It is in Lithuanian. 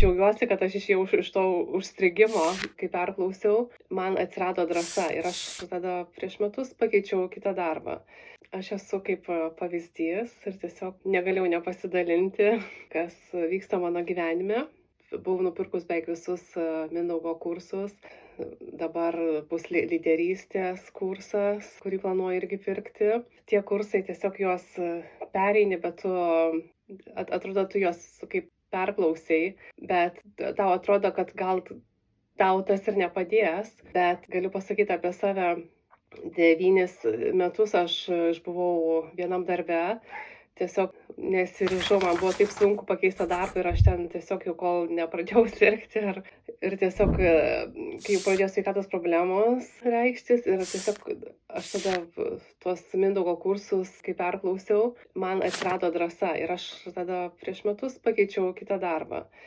džiaugiuosi, kad aš išėjau iš to užstrigimo, kai perklausiau, man atsirado drąsa ir aš tada prieš metus pakeičiau kitą darbą. Aš esu kaip pavyzdys ir tiesiog negalėjau nepasidalinti, kas vyksta mano gyvenime. Buvau nupirkus beveik visus Mindaugo kursus. Dabar bus lyderystės kursas, kurį planuoju irgi pirkti. Tie kursai tiesiog juos pereini, bet tu, atrodo, tu juos kaip perklausai, bet tau atrodo, kad gal tau tas ir nepadės, bet galiu pasakyti apie save. 9 metus aš išbuvau vienam darbe, tiesiog nesiryžau, man buvo taip sunku pakeisti darbą ir aš ten tiesiog jau kol nepradėjau sirgti ir tiesiog, kai pradėjo sveikatos problemos reikštis ir tiesiog aš tada tuos Mindaugo kursus, kai perklausiau, man atsirado drąsa ir aš tada prieš metus pakeičiau kitą darbą.